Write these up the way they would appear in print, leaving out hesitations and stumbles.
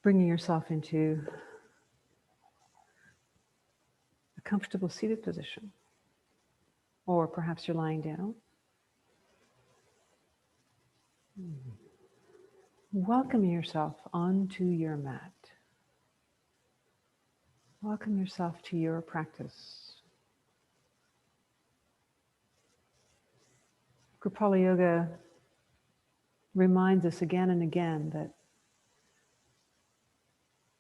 Bringing yourself into a comfortable seated position, or perhaps you're lying down. Welcome yourself onto your mat. Welcome yourself to your practice. Kripalu Yoga reminds us again and again that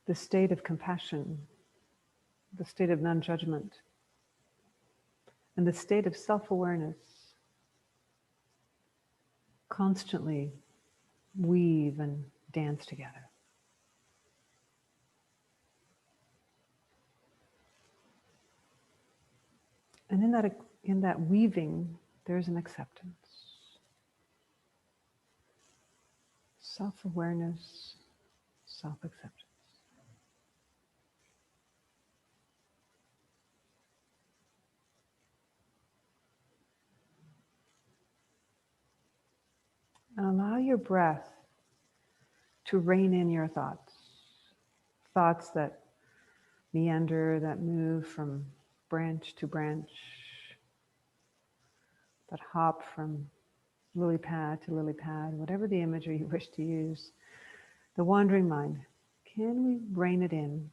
the state of compassion, the state of non-judgment, and the state of self-awareness constantly weave and dance together. And in that weaving, there's an acceptance. Self-awareness, self-acceptance. And allow your breath to rein in your thoughts. Thoughts that meander, that move from branch to branch, that hop from lily pad to lily pad, whatever the imagery you wish to use. The wandering mind, can we rein it in?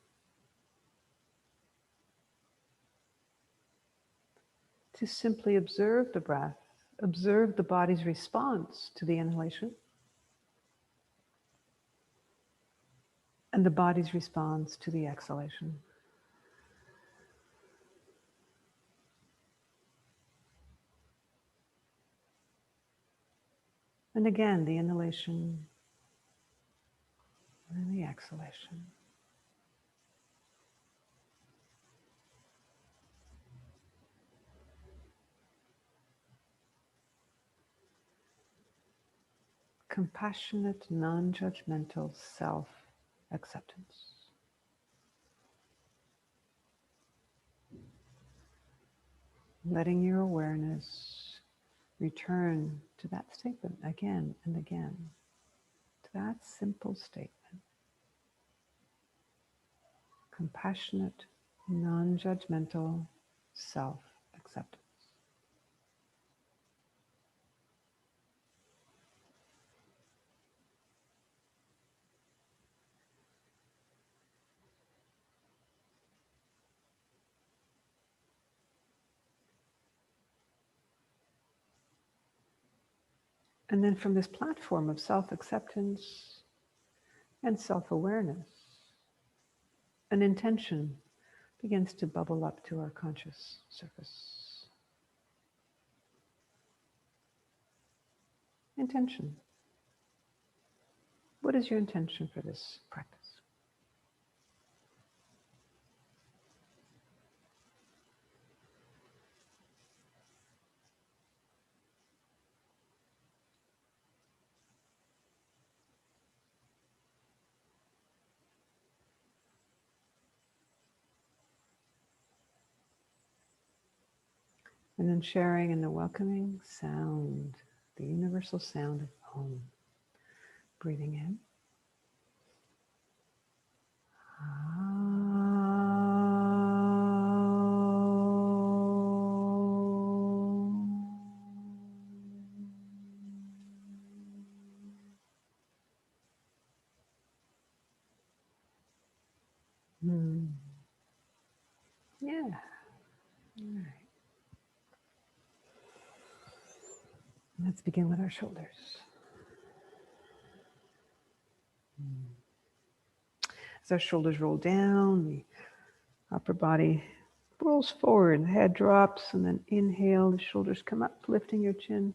To simply observe the breath, observe the body's response to the inhalation, and the body's response to the exhalation. And again, the inhalation and the exhalation. Compassionate, non-judgmental self-acceptance. Letting your awareness return to that statement again and again, to that simple statement. Compassionate, non-judgmental self-acceptance. And then from this platform of self-acceptance and self-awareness, an intention begins to bubble up to our conscious surface. Intention. What is your intention for this practice? And then sharing in the welcoming sound, the universal sound of home. Breathing in. Yeah. All right. Let's begin with our shoulders. As our shoulders roll down, the upper body rolls forward, the head drops, and then inhale, the shoulders come up, lifting your chin.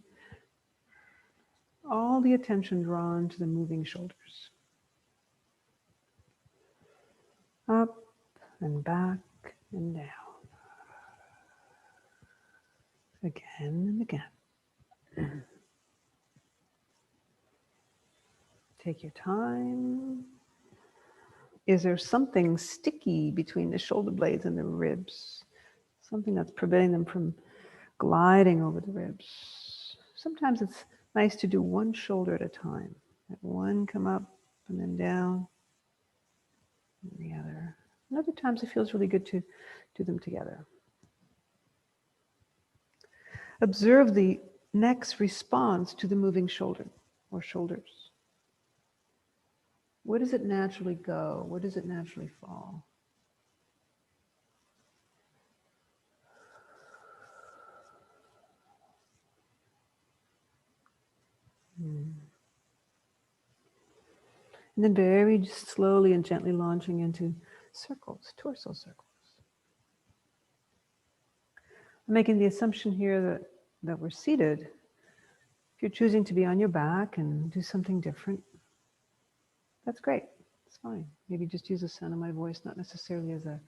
All the attention drawn to the moving shoulders. Up and back and down. Again and again. Take your time. Is there something sticky between the shoulder blades and the ribs? Something that's preventing them from gliding over the ribs? Sometimes it's nice to do one shoulder at a time. Let one come up and then down. and the other. And other times it feels really good to do them together. Observe the neck's response to the moving shoulder or shoulders. Where does it naturally go? Where does it naturally fall? And then very slowly and gently launching into circles, torso circles. I'm making the assumption here that we're seated. If you're choosing to be on your back and do something different, that's great. It's fine. Maybe just use the sound of my voice, not necessarily as a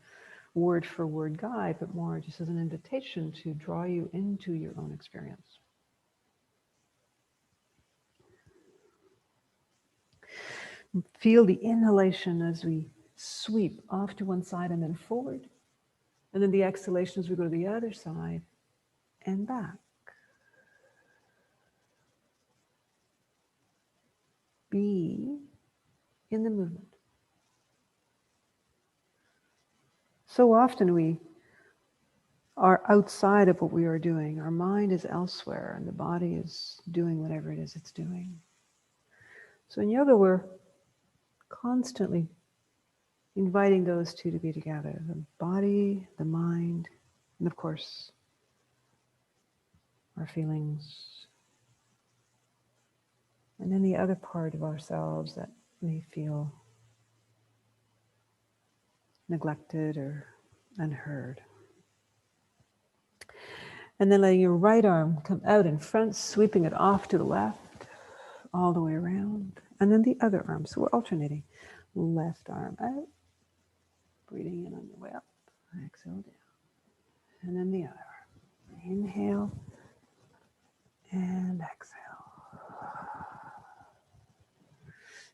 word for word guide, but more just as an invitation to draw you into your own experience. Feel the inhalation as we sweep off to one side and then forward. And then the exhalation as we go to the other side and back. Be in the movement. So often we are outside of what we are doing. Our mind is elsewhere and the body is doing whatever it is it's doing. So in yoga, we're constantly inviting those two to be together, the body, the mind, and of course, our feelings. And then the other part of ourselves that may feel neglected or unheard. And then letting your right arm come out in front, sweeping it off to the left, all the way around. And then the other arm. So we're alternating. Left arm out, breathing in on your way up, exhale down. And then the other arm. Inhale and exhale.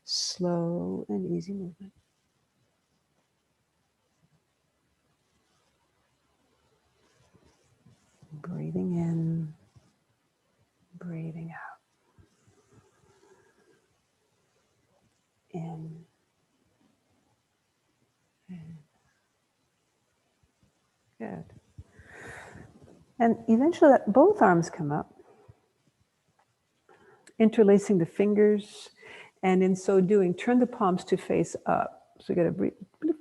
Slow and easy movement. Breathing in, breathing out. In and good. And eventually both arms come up, interlacing the fingers, and in so doing, turn the palms to face up. So you get a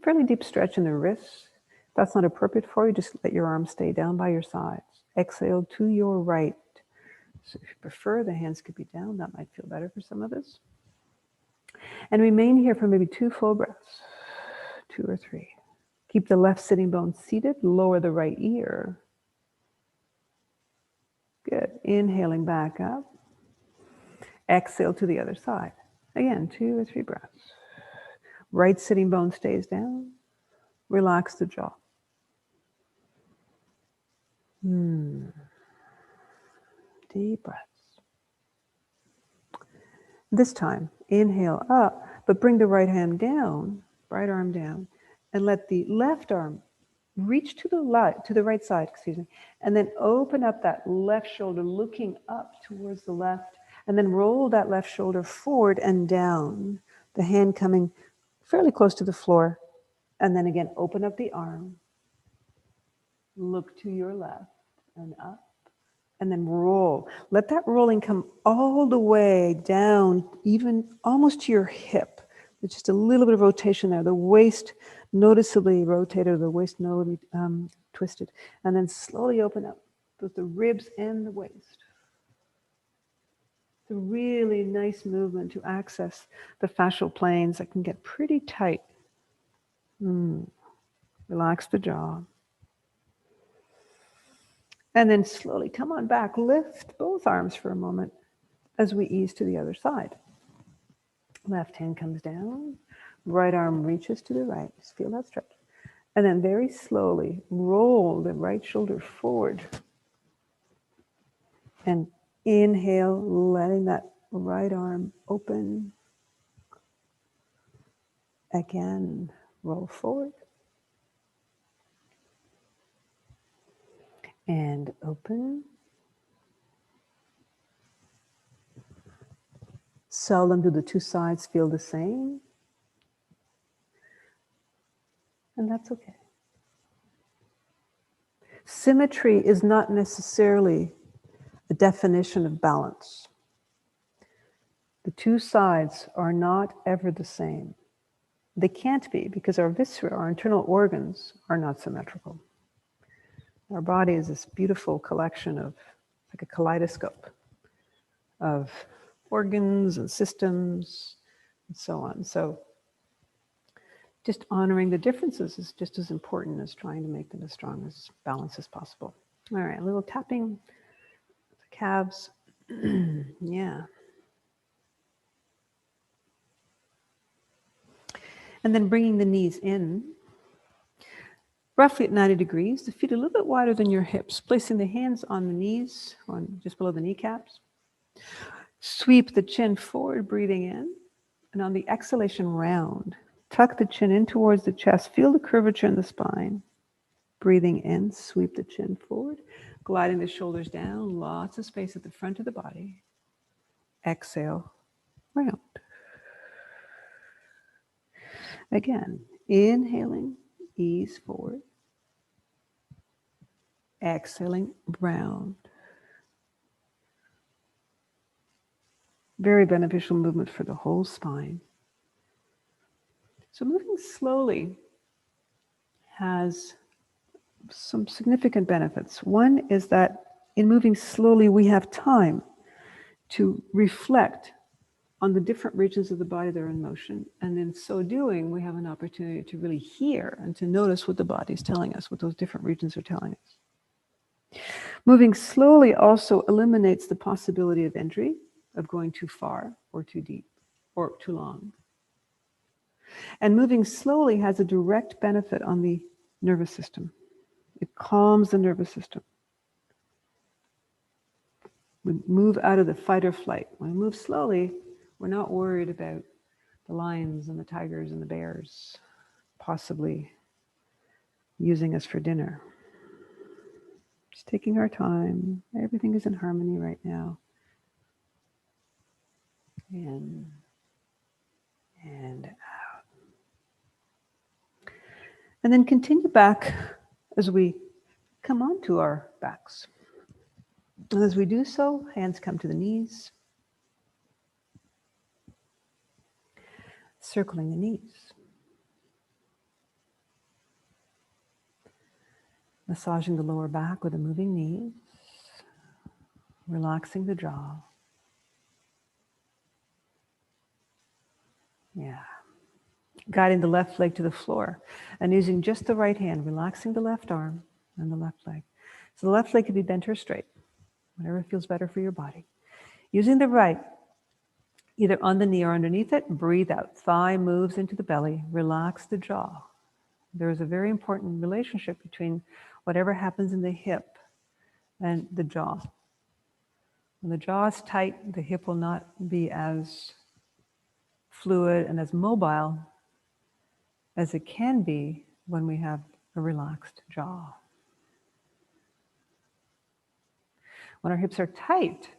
fairly deep stretch in the wrists. If that's not appropriate for you, just let your arms stay down by your sides. Exhale to your right. So if you prefer, the hands could be down. That might feel better for some of us. And remain here for maybe 2 full breaths, 2 or 3. Keep the left sitting bone seated, lower the right ear. Good. Inhaling back up. Exhale to the other side. Again, 2 or 3 breaths. Right sitting bone stays down. Relax the jaw. Deep breaths. This time, inhale up, but bring the right hand down, right arm down, and let the left arm reach to the right side, and then open up that left shoulder, looking up towards the left, and then roll that left shoulder forward and down, the hand coming fairly close to the floor, and then again, open up the arm, look to your left and up, and then roll. Let that rolling come all the way down, even almost to your hip. There's just a little bit of rotation there. The waist noticeably rotated, the waist noticeably twisted. And then slowly open up both the ribs and the waist. It's a really nice movement to access the fascial planes that can get pretty tight. Relax the jaw. And then slowly come on back. Lift both arms for a moment as we ease to the other side. Left hand comes down. Right arm reaches to the right. Just feel that stretch. And then very slowly roll the right shoulder forward. And inhale, letting that right arm open. Again, roll forward. And open. Seldom do the 2 sides feel the same. And that's okay. Symmetry is not necessarily a definition of balance. The two sides are not ever the same. They can't be because our viscera, our internal organs, are not symmetrical. Our body is this beautiful collection of, like a kaleidoscope, of organs and systems and so on. So just honoring the differences is just as important as trying to make them as strong as balanced as possible. All right, a little tapping the calves. Yeah. And then bringing the knees in, roughly at 90 degrees, the feet a little bit wider than your hips, placing the hands on the knees, on just below the kneecaps. Sweep the chin forward, breathing in, and on the exhalation round, tuck the chin in towards the chest, feel the curvature in the spine. Breathing in, sweep the chin forward, gliding the shoulders down, lots of space at the front of the body. Exhale, round. Again, inhaling, ease forward. Exhaling, round. Very beneficial movement for the whole spine. So moving slowly has some significant benefits. One is that in moving slowly, we have time to reflect on the different regions of the body that are in motion. And in so doing, we have an opportunity to really hear and to notice what the body is telling us, what those different regions are telling us. Moving slowly also eliminates the possibility of injury, of going too far or too deep or too long. And moving slowly has a direct benefit on the nervous system. It calms the nervous system. We move out of the fight or flight. When we move slowly, we're not worried about the lions and the tigers and the bears possibly using us for dinner. Just taking our time. Everything is in harmony right now. In and out. And then continue back as we come onto our backs. And as we do so, hands come to the knees, circling the knees. Massaging the lower back with the moving knees, relaxing the jaw. Yeah. Guiding the left leg to the floor and using just the right hand, relaxing the left arm and the left leg. So the left leg can be bent or straight, whatever feels better for your body. Using the right, either on the knee or underneath it, breathe out. Thigh moves into the belly, relax the jaw. There is a very important relationship between whatever happens in the hip and the jaw. When the jaw is tight, the hip will not be as fluid and as mobile as it can be when we have a relaxed jaw. When our hips are tight,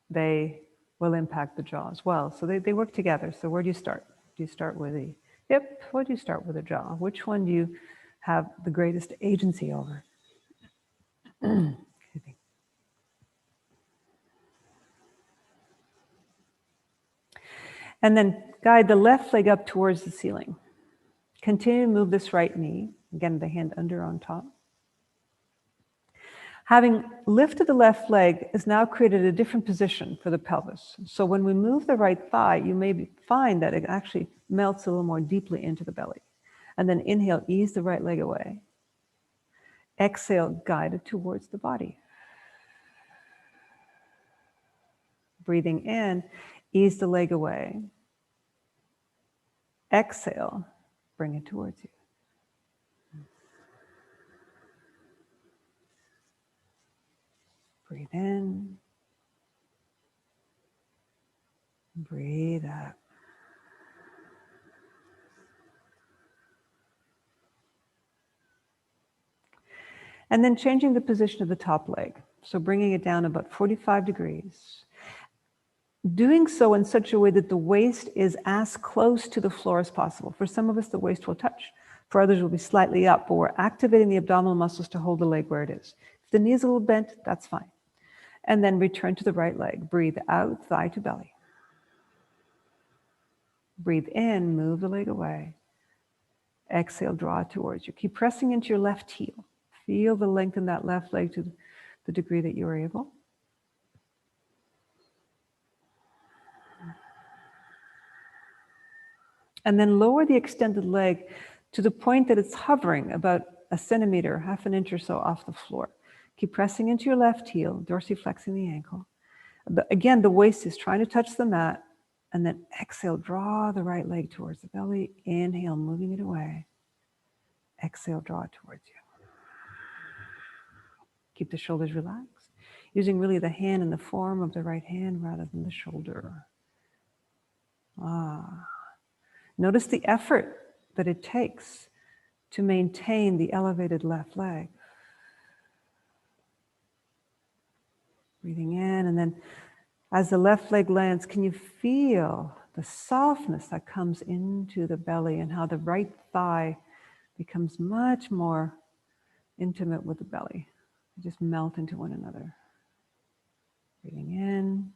they will impact the jaw as well. So they work together. So where do you start? Do you start with the hip, or do you start with the jaw? Which one do you have the greatest agency over? And then guide the left leg up towards the ceiling. Continue to move this right knee. Again, the hand under on top. Having lifted the left leg has now created a different position for the pelvis. So when we move the right thigh, you may find that it actually melts a little more deeply into the belly. And then inhale, ease the right leg away. Exhale, guide it towards the body. Breathing in, ease the leg away. Exhale, bring it towards you. Breathe in. Breathe out. And then changing the position of the top leg. So bringing it down about 45 degrees. Doing so in such a way that the waist is as close to the floor as possible. For some of us, the waist will touch. For others, we'll be slightly up, but we're activating the abdominal muscles to hold the leg where it is. If the knee is a little bent, that's fine. And then return to the right leg. Breathe out, thigh to belly. Breathe in, move the leg away. Exhale, draw it towards you. Keep pressing into your left heel. Feel the length in that left leg to the degree that you are able. And then lower the extended leg to the point that it's hovering about a centimeter, half an inch or so off the floor. Keep pressing into your left heel, dorsiflexing the ankle. Again, the waist is trying to touch the mat. And then exhale, draw the right leg towards the belly. Inhale, moving it away. Exhale, draw it towards you. Keep the shoulders relaxed, using really the hand in the form of the right hand rather than the shoulder. Notice the effort that it takes to maintain the elevated left leg. Breathing in, and then as the left leg lands, can you feel the softness that comes into the belly and how the right thigh becomes much more intimate with the belly? They just melt into one another. Breathing in,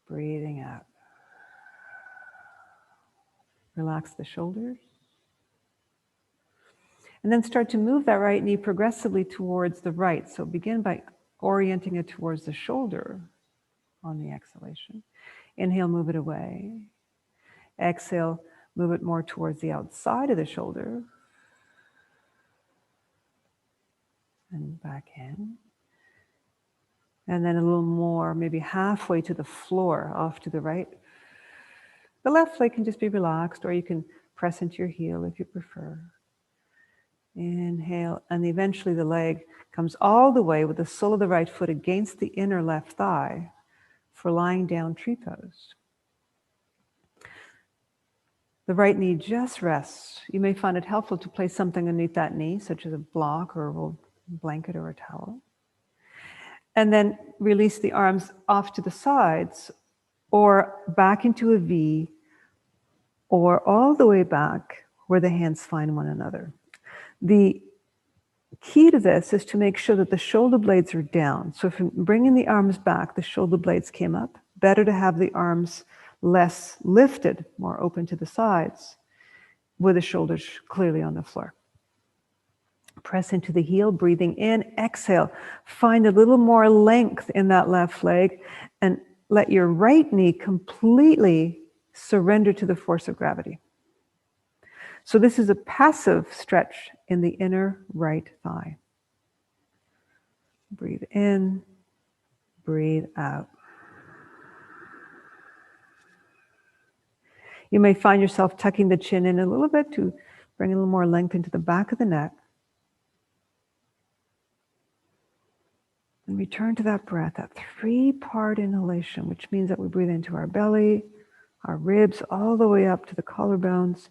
breathing out. Relax the shoulders. And then start to move that right knee progressively towards the right. So begin by orienting it towards the shoulder on the exhalation. Inhale, move it away. Exhale, move it more towards the outside of the shoulder. And back in. And then a little more, maybe halfway to the floor, off to the right. The left leg can just be relaxed, or you can press into your heel if you prefer. Inhale, and eventually the leg comes all the way with the sole of the right foot against the inner left thigh for lying down tree pose. The right knee just rests. You may find it helpful to place something underneath that knee, such as a block or a rolled blanket or a towel. And then release the arms off to the sides or back into a V, or all the way back where the hands find one another. The key to this is to make sure that the shoulder blades are down. So if you're bringing the arms back, the shoulder blades came up. Better to have the arms less lifted, more open to the sides, with the shoulders clearly on the floor. Press into the heel, breathing in, exhale. Find a little more length in that left leg and let your right knee completely surrender to the force of gravity. So this is a passive stretch in the inner right thigh. Breathe in, breathe out. You may find yourself tucking the chin in a little bit to bring a little more length into the back of the neck. And return to that breath, that 3-part inhalation, which means that we breathe into our belly, our ribs, all the way up to the collarbones,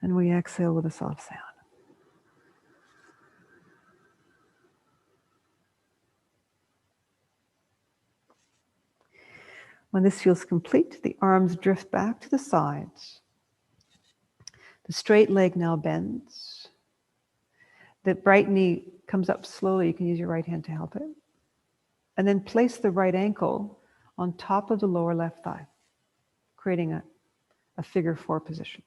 and we exhale with a soft sound. When this feels complete, the arms drift back to the sides. The straight leg now bends. The right knee comes up slowly. You can use your right hand to help it. And then place the right ankle on top of the lower left thigh, creating a figure 4 position.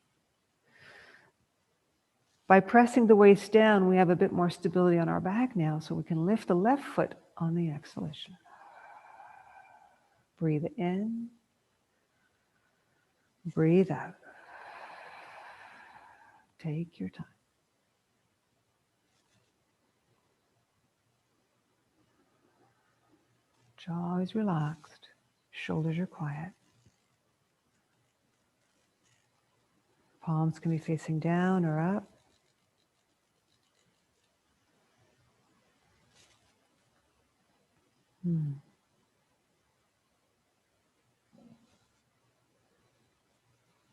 By pressing the waist down, we have a bit more stability on our back now, so we can lift the left foot on the exhalation. Breathe in, breathe out. Take your time. Jaw is relaxed, shoulders are quiet. Palms can be facing down or up.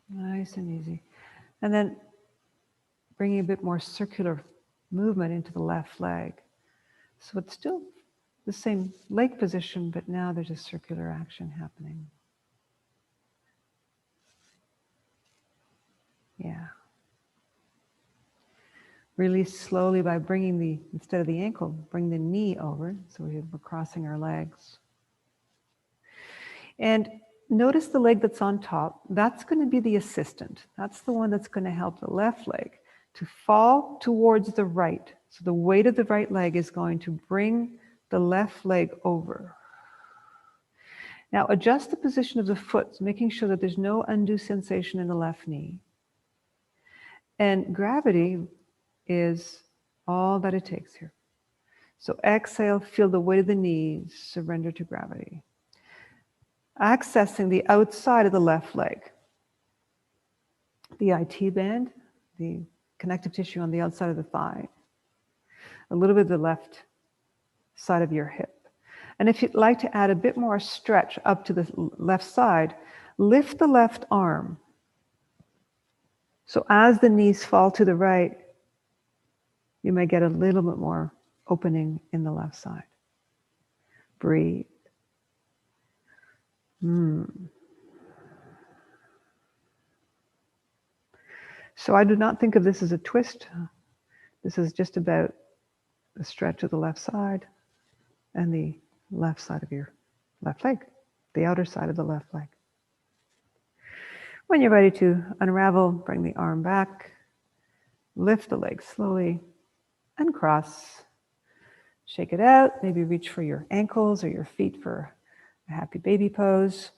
Nice and easy. And then bringing a bit more circular movement into the left leg. So it's still the same leg position, but now there's a circular action happening. Yeah. Release slowly by bringing instead of the ankle, bring the knee over. So we're crossing our legs. And notice the leg that's on top. That's going to be the assistant. That's the one that's going to help the left leg to fall towards the right. So the weight of the right leg is going to bring the left leg over. Now adjust the position of the foot, making sure that there's no undue sensation in the left knee. And gravity is all that it takes here. So exhale, feel the weight of the knees, surrender to gravity. Accessing the outside of the left leg. The IT band, the connective tissue on the outside of the thigh. A little bit of the left side of your hip. And if you'd like to add a bit more stretch up to the left side, lift the left arm. So as the knees fall to the right, you may get a little bit more opening in the left side. Breathe. So I do not think of this as a twist. This is just about the stretch of the left side and the left side of your left leg, the outer side of the left leg. When you're ready to unravel, bring the arm back, lift the leg slowly, and cross. Shake it out, maybe reach for your ankles or your feet for a happy baby pose.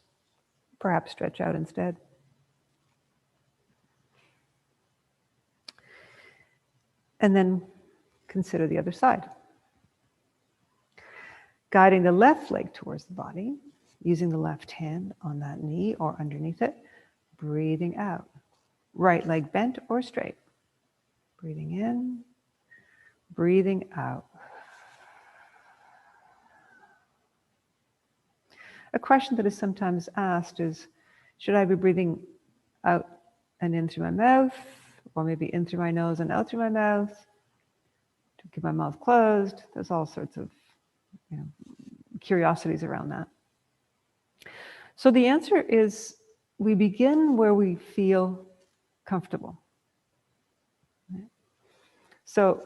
Perhaps stretch out instead. And then consider the other side. Guiding the left leg towards the body, using the left hand on that knee or underneath it, breathing out. Right leg bent or straight. Breathing in, breathing out. A question that is sometimes asked is, should I be breathing out and in through my mouth, or maybe in through my nose and out through my mouth? To keep my mouth closed. There's all sorts of curiosities around that. So the answer is, we begin where we feel comfortable. So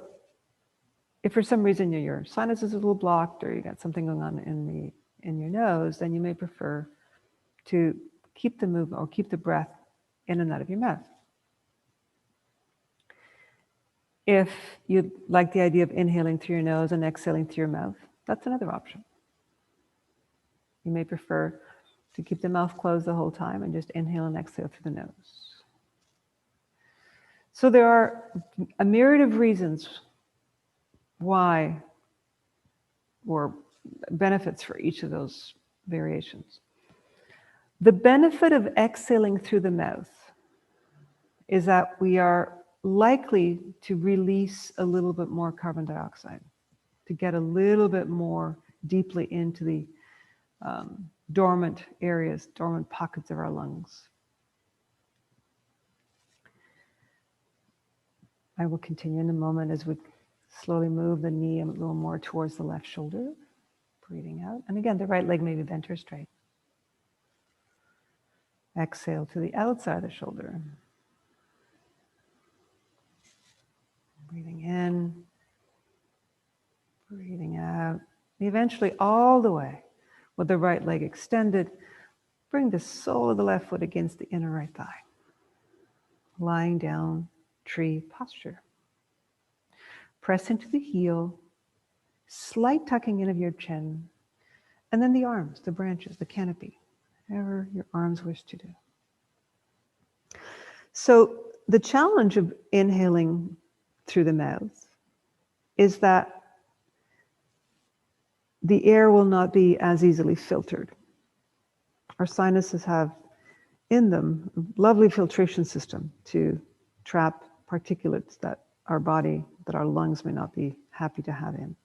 if for some reason your sinus is a little blocked, or you got something going on in your nose, then you may prefer to keep the movement or keep the breath in and out of your mouth. If you like the idea of inhaling through your nose and exhaling through your mouth, that's another option. You may prefer to keep the mouth closed the whole time and just inhale and exhale through the nose. So there are a myriad of reasons why, or benefits for each of those variations. The benefit of exhaling through the mouth is that we are likely to release a little bit more carbon dioxide, to get a little bit more deeply into the dormant areas, dormant pockets of our lungs. I will continue in a moment as we slowly move the knee a little more towards the left shoulder, breathing out. And again, the right leg may be bent or straight. Exhale to the outside of the shoulder. Breathing in, breathing out. Eventually all the way with the right leg extended, bring the sole of the left foot against the inner right thigh. Lying down, tree posture. Press into the heel, slight tucking in of your chin, and then the arms, the branches, the canopy, whatever your arms wish to do. So the challenge of inhaling through the mouth is that the air will not be as easily filtered. Our sinuses have in them a lovely filtration system to trap particulates that our body, that our lungs may not be happy to have in.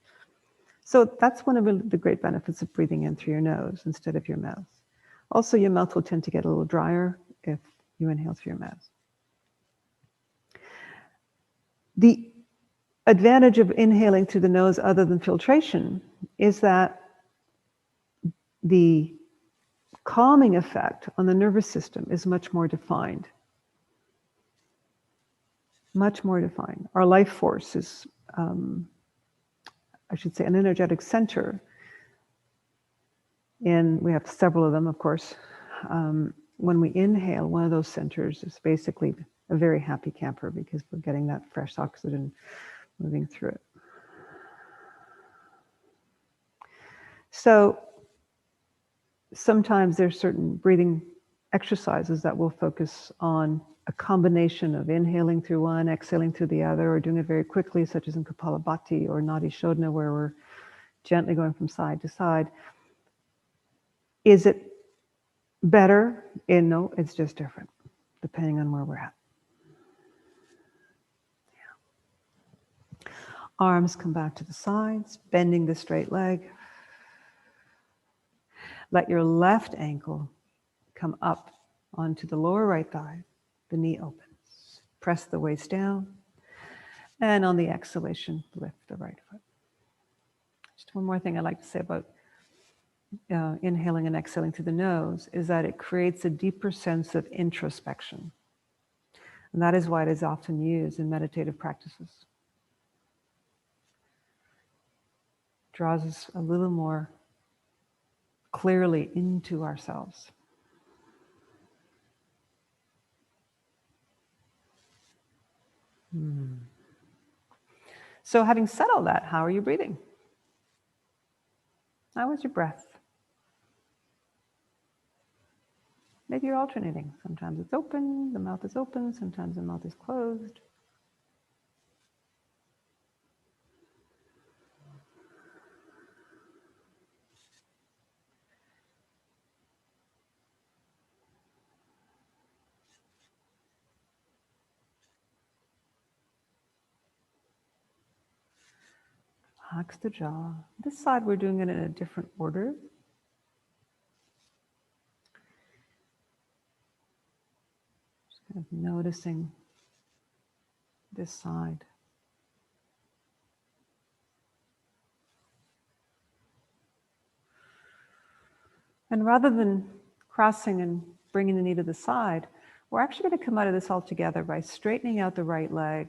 So that's one of the great benefits of breathing in through your nose instead of your mouth. Also, your mouth will tend to get a little drier if you inhale through your mouth. The advantage of inhaling through the nose, other than filtration, is that the calming effect on the nervous system is much more defined. much more defined. Our life force is, I should say, an energetic center. And we have several of them, of course. When we inhale, one of those centers is basically a very happy camper because we're getting that fresh oxygen moving through it. So sometimes there's certain breathing exercises that will focus on a combination of inhaling through one, exhaling through the other, or doing it very quickly, such as in Kapalabhati or Nadi Shodhana, where we're gently going from side to side. Is it better? No, it's just different, depending on where we're at. Yeah. Arms come back to the sides, bending the straight leg. Let your left ankle come up onto the lower right thigh. The knee opens. Press the waist down. And on the exhalation, lift the right foot. Just one more thing I'd like to say about inhaling and exhaling through the nose is that it creates a deeper sense of introspection. And that is why it is often used in meditative practices. It draws us a little more clearly into ourselves. So having said all that, how are you breathing? How is your breath? Maybe you're alternating. Sometimes it's open, the mouth is open, sometimes the mouth is closed. Relax the jaw. This side we're doing it in a different order. Just kind of noticing this side. And rather than crossing and bringing the knee to the side, we're actually going to come out of this all together by straightening out the right leg.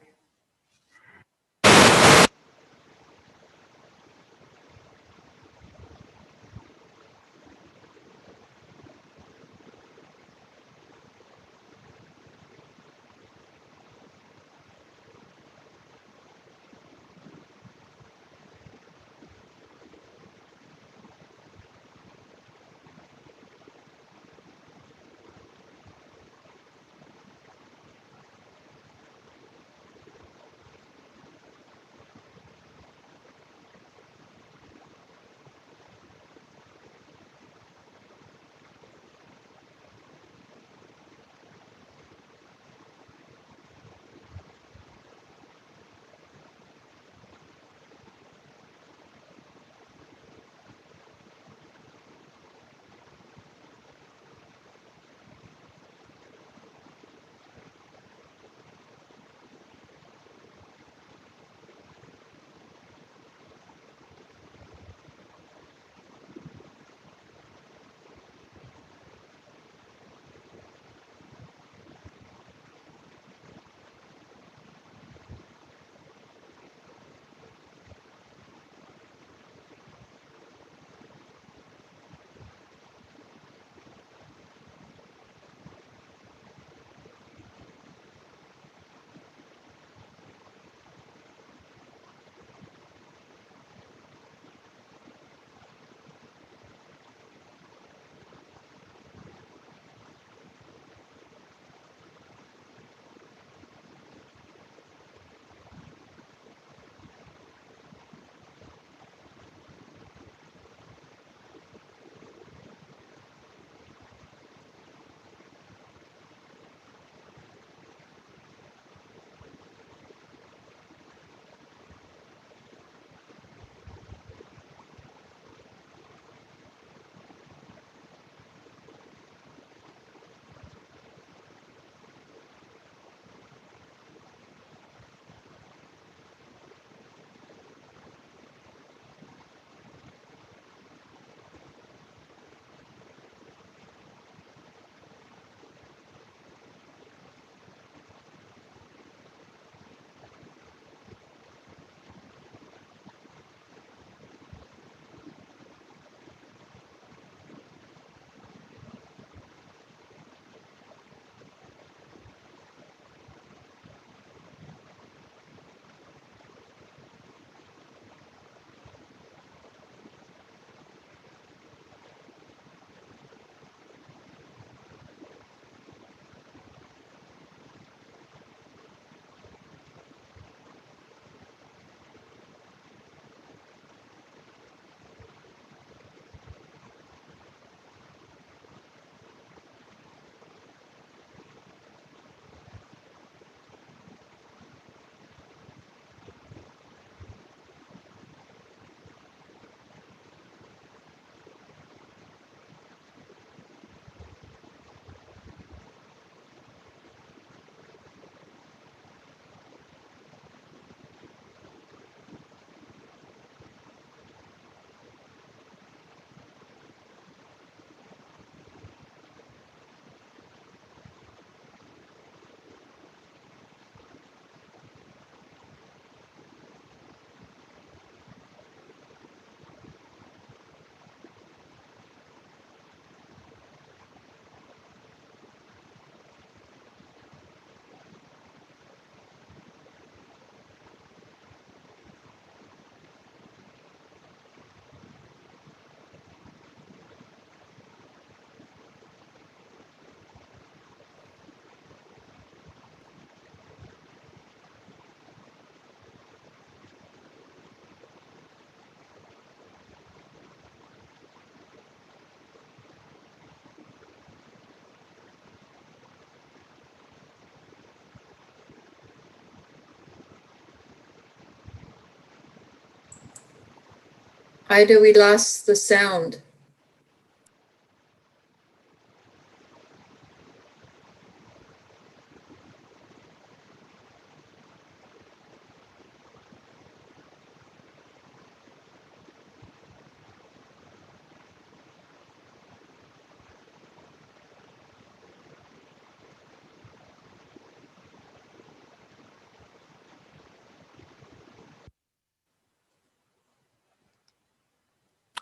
Ida, we lost the sound.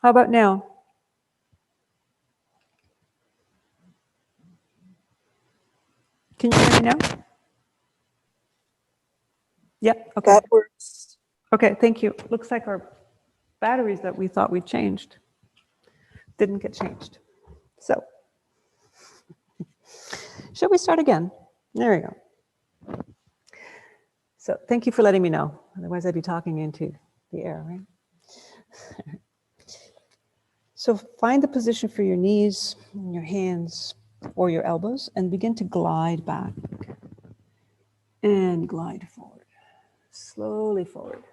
How about now? Can you hear me now? Yep, okay. That works. Okay, thank you. Looks like our batteries that we thought we changed didn't get changed. So, shall we start again? There we go. So thank you for letting me know. Otherwise I'd be talking into the air, right? So find the position for your knees, your hands, or your elbows, and begin to glide back and glide forward, slowly forward.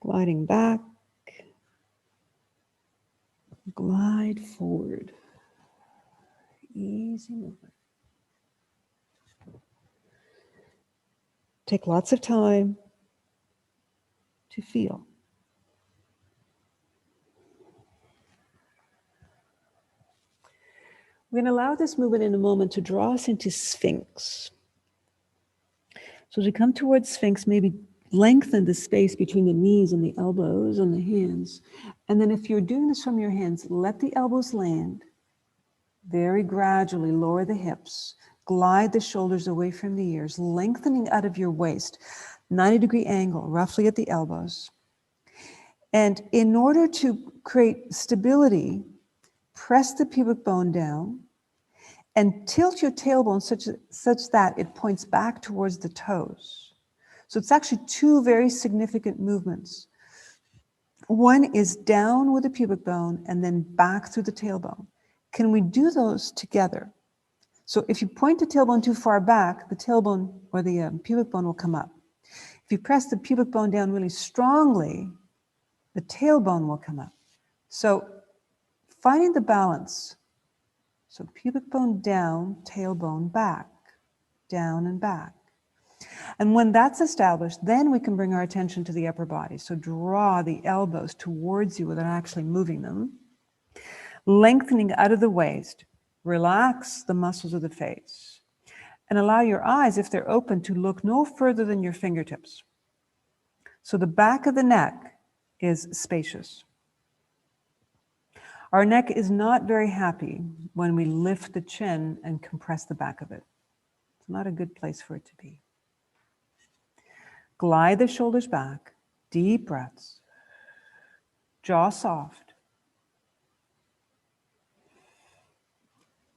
Gliding back, glide forward. Easy movement. Take lots of time to feel. We're going to allow this movement in a moment to draw us into Sphinx. So as we come towards Sphinx, maybe lengthen the space between the knees and the elbows and the hands. And then if you're doing this from your hands, let the elbows land. Very gradually lower the hips. Glide the shoulders away from the ears, lengthening out of your waist. 90-degree angle, roughly at the elbows. And in order to create stability, press the pubic bone down and tilt your tailbone such that it points back towards the toes. So it's actually two very significant movements. One is down with the pubic bone and then back through the tailbone. Can we do those together? So if you point the tailbone too far back, the tailbone or the pubic bone will come up. If you press the pubic bone down really strongly, the tailbone will come up. So finding the balance. So pubic bone down, tailbone back, down and back. And when that's established, then we can bring our attention to the upper body. So draw the elbows towards you without actually moving them. Lengthening out of the waist. Relax the muscles of the face. And allow your eyes, if they're open, to look no further than your fingertips. So the back of the neck is spacious. Our neck is not very happy when we lift the chin and compress the back of it. It's not a good place for it to be. Glide the shoulders back, deep breaths, jaw soft.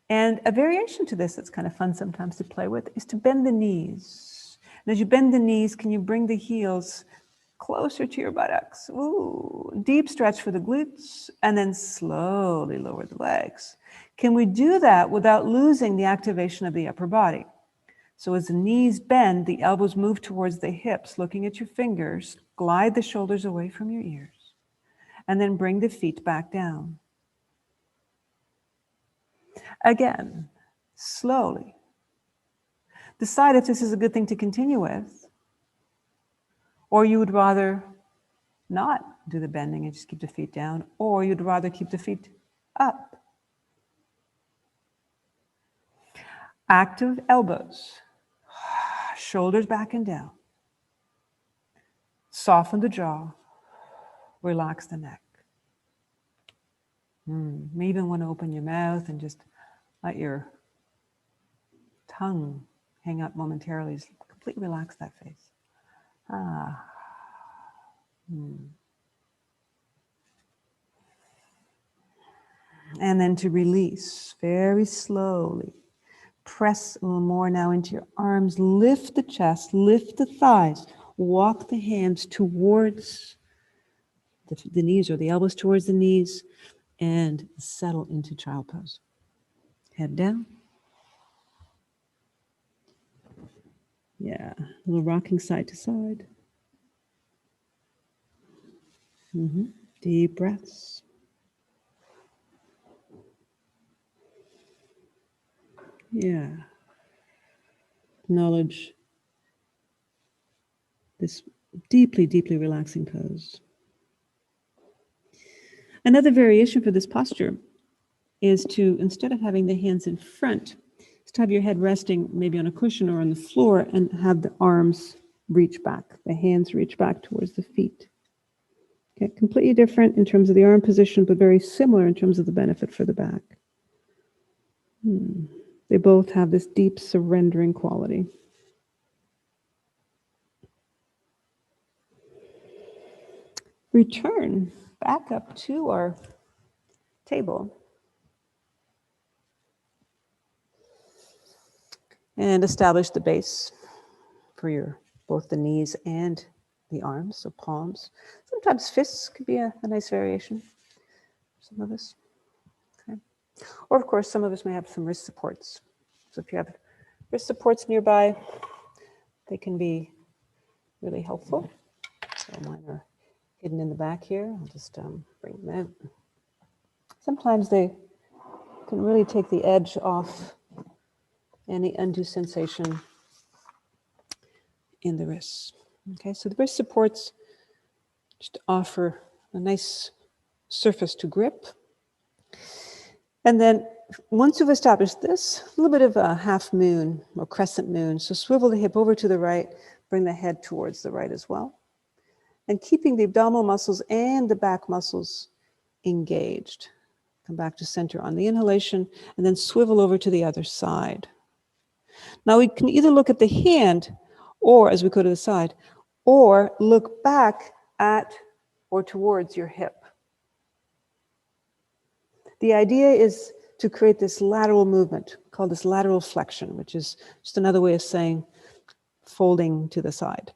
And a variation to this that's kind of fun sometimes to play with is to bend the knees. And as you bend the knees, can you bring the heels closer to your buttocks? Ooh, deep stretch for the glutes, and then slowly lower the legs. Can we do that without losing the activation of the upper body? So as the knees bend, the elbows move towards the hips, looking at your fingers, glide the shoulders away from your ears, and then bring the feet back down. Again, slowly. Decide if this is a good thing to continue with, or you would rather not do the bending and just keep the feet down, or you'd rather keep the feet up. Active elbows, shoulders back and down. Soften the jaw, relax the neck. You may even want to open your mouth and just let your tongue hang out momentarily. Just completely relax that face. And then to release very slowly. Press a little more now into your arms. Lift the chest, lift the thighs. Walk the hands towards the knees or the elbows towards the knees and settle into child pose. Head down. Yeah, a little rocking side to side. Deep breaths. Yeah. Acknowledge this deeply, deeply relaxing pose. Another variation for this posture is to, instead of having the hands in front, is to have your head resting maybe on a cushion or on the floor and have the arms reach back, the hands reach back towards the feet. Okay, completely different in terms of the arm position, but very similar in terms of the benefit for the back. They both have this deep surrendering quality. Return back up to our table and establish the base for your both the knees and the arms, so palms. Sometimes fists could be a nice variation. Some of us. Okay. Or of course, some of us may have some wrist supports. So if you have wrist supports nearby, they can be really helpful. So mine are hidden in the back here. I'll just bring them out. Sometimes they can really take the edge off any undue sensation in the wrists. Okay, so the wrist supports just offer a nice surface to grip. And then once you've established this, a little bit of a half moon or crescent moon. So swivel the hip over to the right, bring the head towards the right as well. And keeping the abdominal muscles and the back muscles engaged. Come back to center on the inhalation and then swivel over to the other side. Now we can either look at the hand or as we go to the side, or look back at or towards your hip. The idea is to create this lateral movement called this lateral flexion, which is just another way of saying folding to the side.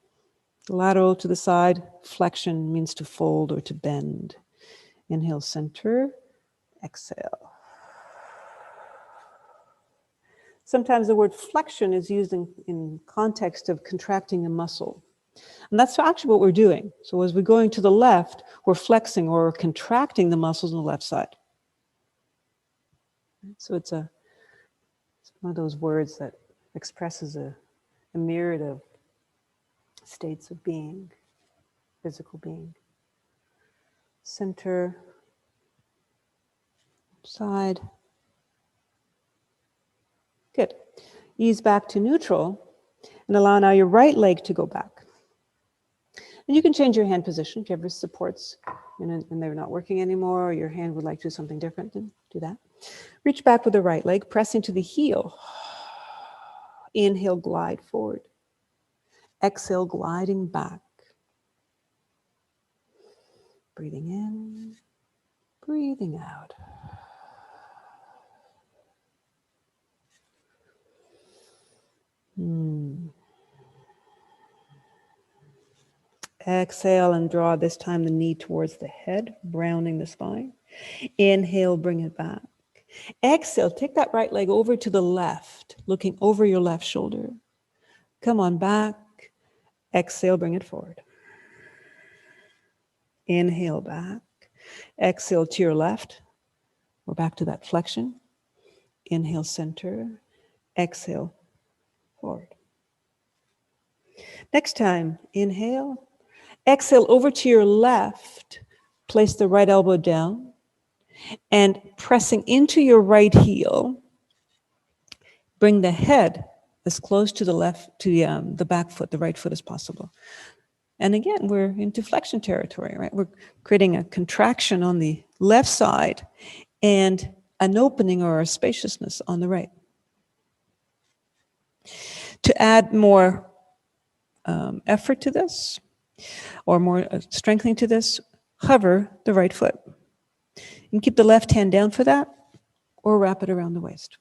Lateral to the side, flexion means to fold or to bend. Inhale, center, exhale. Sometimes the word flexion is used in context of contracting a muscle. And that's actually what we're doing. So as we're going to the left, we're flexing or contracting the muscles on the left side. So it's one of those words that expresses a myriad of states of being, physical being. Center, side. Good. Ease back to neutral and allow now your right leg to go back. And you can change your hand position if you have wrist supports and they're not working anymore, or your hand would like to do something different, then do that. Reach back with the right leg, pressing to the heel. Inhale, glide forward. Exhale, gliding back. Breathing in, breathing out. Exhale and draw this time the knee towards the head, rounding the spine. Inhale, bring it back. Exhale, take that right leg over to the left, looking over your left shoulder. Come on back. Exhale, bring it forward. Inhale back. Exhale to your left. We're back to that flexion. Inhale, center. Exhale, forward. Next time, inhale. Exhale over to your left. Place the right elbow down. And pressing into your right heel, bring the head as close to the left, to the back foot, the right foot as possible. And again, we're into flexion territory, right? We're creating a contraction on the left side and an opening or a spaciousness on the right. To add more effort to this, or more strengthening to this, hover the right foot. You can keep the left hand down for that, or wrap it around the waist,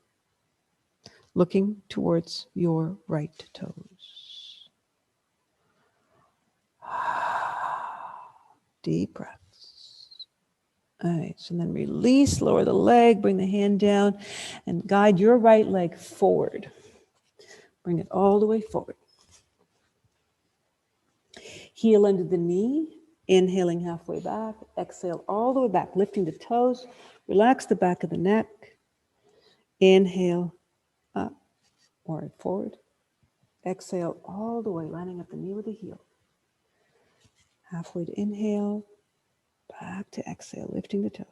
looking towards your right toes. Deep breaths. All right, so then release, lower the leg, bring the hand down, and guide your right leg forward. Bring it all the way forward. Heel under the knee, Inhaling halfway back, exhale all the way back, lifting the toes, relax the back of the neck. Inhale up or forward. Exhale all the way, lining up the knee with the heel. Halfway to inhale, back to exhale, lifting the toes.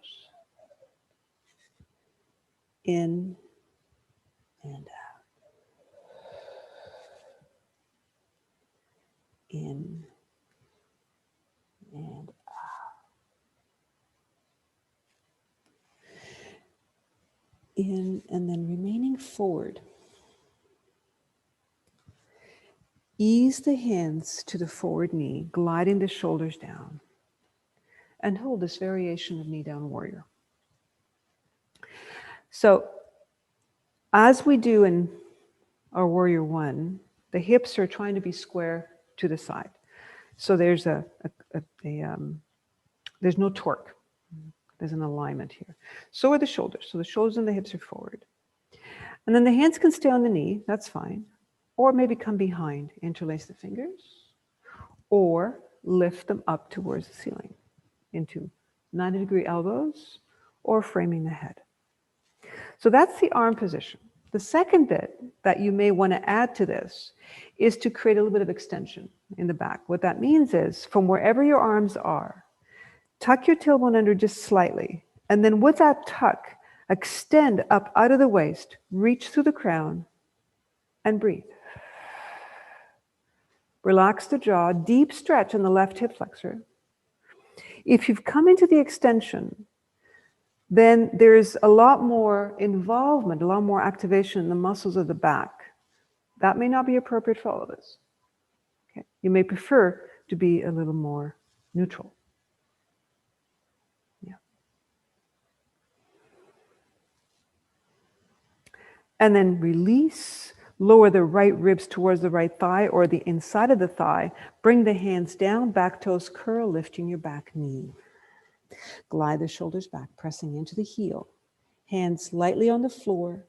In and out. In and out. In and then remaining forward. Ease the hands to the forward knee, gliding the shoulders down. And hold this variation of knee down warrior. So, as we do in our warrior one, the hips are trying to be square to the side. So there's there's no torque. There's an alignment here. So are the shoulders. So the shoulders and the hips are forward. And then the hands can stay on the knee, that's fine. Or maybe come behind, interlace the fingers, or lift them up towards the ceiling into 90-degree elbows or framing the head. So that's the arm position. The second bit that you may want to add to this is to create a little bit of extension in the back. What that means is from wherever your arms are, tuck your tailbone under just slightly, and then with that tuck, extend up out of the waist, reach through the crown, and breathe. Relax the jaw, deep stretch in the left hip flexor. If you've come into the extension, then there's a lot more involvement, a lot more activation in the muscles of the back. That may not be appropriate for all of us. Okay? You may prefer to be a little more neutral. Yeah. And then release, lower the right ribs towards the right thigh or the inside of the thigh. Bring the hands down, back toes curl, lifting your back knee. Glide the shoulders back, pressing into the heel. Hands lightly on the floor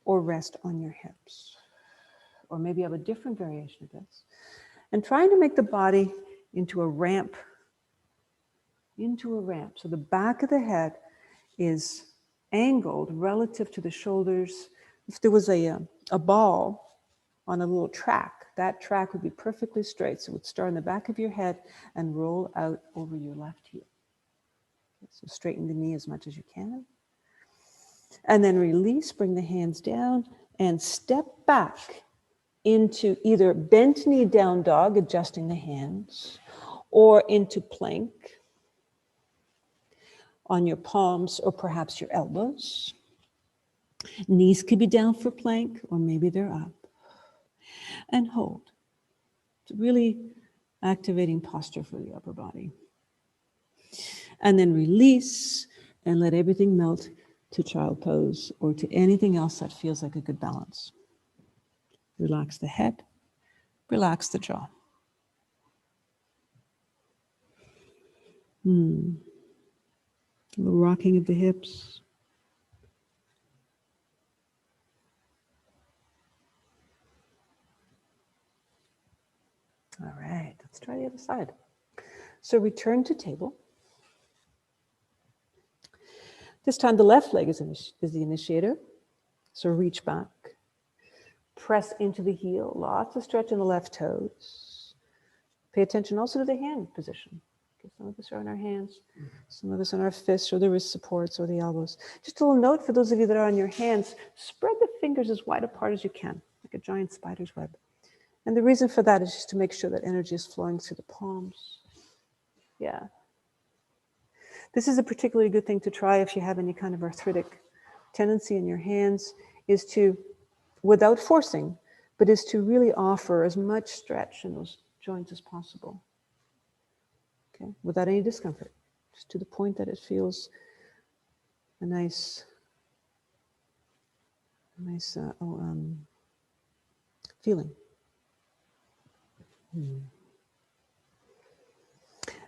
or rest on your hips. Or maybe have a different variation of this. And trying to make the body into a ramp. So the back of the head is angled relative to the shoulders. If there was a ball on a little track, that track would be perfectly straight. So it would start in the back of your head and roll out over your left heel. So straighten the knee as much as you can. And then release, bring the hands down and step back into either bent knee down dog, adjusting the hands, or into plank on your palms or perhaps your elbows. Knees could be down for plank or maybe they're up. And hold. It's really activating posture for the upper body. And then release and let everything melt to child pose or to anything else that feels like a good balance. Relax the head, relax the jaw. A little rocking of the hips. All right, let's try the other side. So return to table. This time the left leg is the initiator. So reach back. Press into the heel. Lots of stretch in the left toes. Pay attention also to the hand position. Okay, some of us are on our hands. Some of us on our fists or the wrist supports or the elbows. Just a little note for those of you that are on your hands, spread the fingers as wide apart as you can, like a giant spider's web. And the reason for that is just to make sure that energy is flowing through the palms. Yeah. This is a particularly good thing to try if you have any kind of arthritic tendency in your hands, is to, without forcing, but is to really offer as much stretch in those joints as possible. Okay, without any discomfort, just to the point that it feels a nice feeling.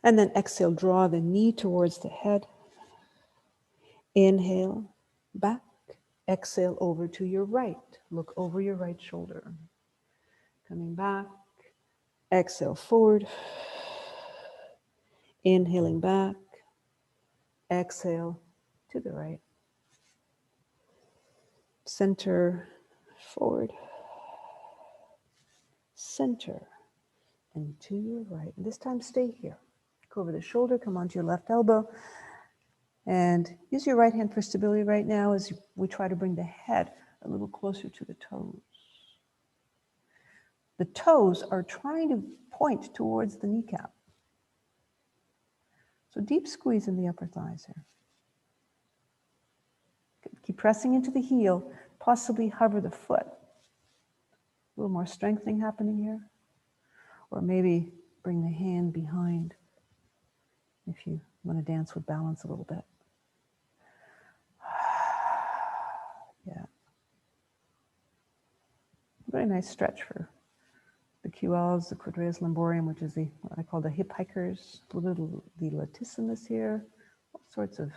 And then exhale, draw the knee towards the head. Inhale, back. Exhale over to your right. Look over your right shoulder. Coming back. Exhale forward. Inhaling back, exhale to the right. Center, forward, center, and to your right. And this time stay here. Go over the shoulder, come onto your left elbow, and use your right hand for stability right now as we try to bring the head a little closer to the toes. The toes are trying to point towards the kneecap. So deep squeeze in the upper thighs here. Keep pressing into the heel, possibly hover the foot. A little more strengthening happening here. Or maybe bring the hand behind if you want to dance with balance a little bit. Yeah. Very nice stretch for the QLs, the quadratus lumborum, which is what I call the hip hikers, a little the latissimus here. All sorts of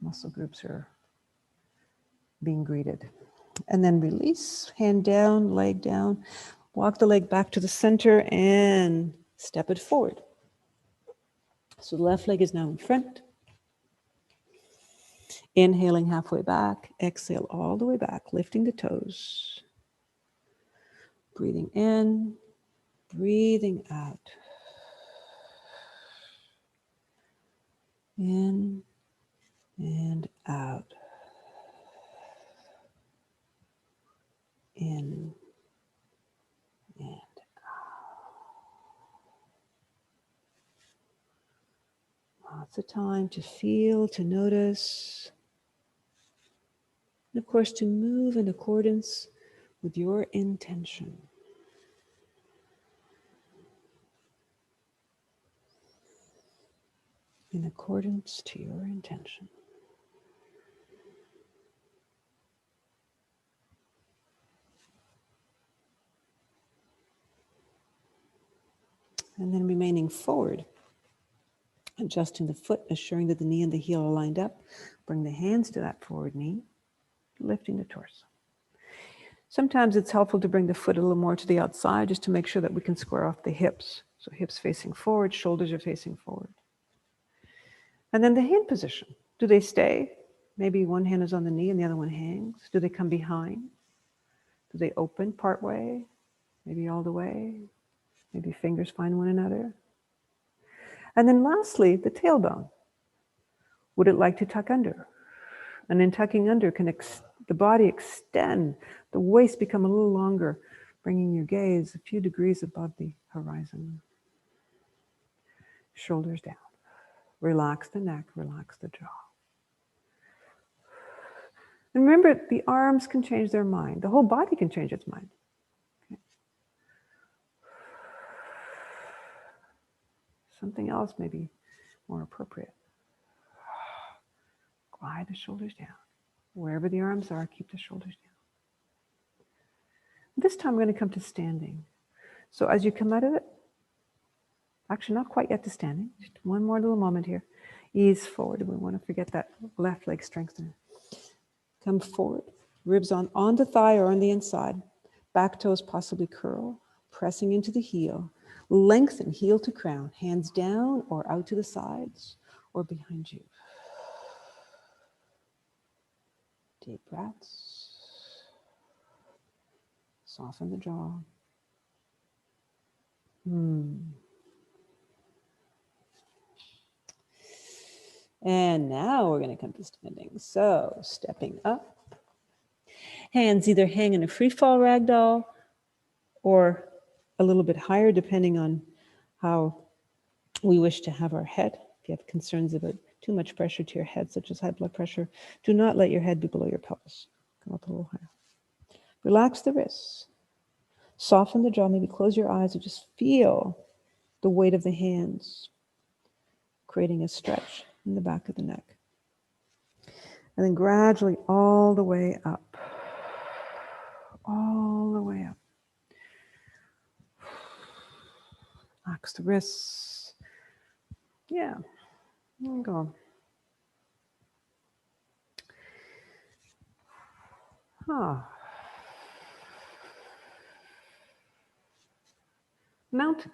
muscle groups are being greeted. And then release, hand down, leg down. Walk the leg back to the center and step it forward. So the left leg is now in front. Inhaling halfway back, exhale all the way back, lifting the toes. Breathing in, breathing out. In and out. In and out. Lots of time to feel, to notice. And of course, to move in accordance with your intention. In accordance to your intention. And then remaining forward, adjusting the foot, assuring that the knee and the heel are lined up. Bring the hands to that forward knee, lifting the torso. Sometimes it's helpful to bring the foot a little more to the outside just to make sure that we can square off the hips. So hips facing forward, shoulders are facing forward. And then the hand position. Do they stay? Maybe one hand is on the knee and the other one hangs. Do they come behind? Do they open part way? Maybe all the way? Maybe fingers find one another? And then lastly, the tailbone. Would it like to tuck under? And in tucking under, can the body extend, the waist become a little longer, bringing your gaze a few degrees above the horizon. Shoulders down. Relax the neck, relax the jaw. And remember, the arms can change their mind. The whole body can change its mind. Okay. Something else may be more appropriate. Glide the shoulders down. Wherever the arms are, keep the shoulders down. This time we're going to come to standing. So as you come out of it, actually not quite yet to standing, just one more little moment here. Ease forward. We want to forget that left leg strengthener. Come forward, ribs on the thigh or on the inside. Back toes possibly curl, pressing into the heel. Lengthen heel to crown, hands down or out to the sides or behind you. Deep breaths. Soften the jaw. And now we're going to come to standing. So stepping up. Hands either hang in a free fall ragdoll or a little bit higher depending on how we wish to have our head. If you have concerns about too much pressure to your head, such as high blood pressure, do not let your head be below your pelvis. Come up a little higher. Relax the wrists. Soften the jaw. Maybe close your eyes or just feel the weight of the hands, creating a stretch in the back of the neck. And then gradually all the way up. All the way up. Relax the wrists. Yeah. There we go. Mountain.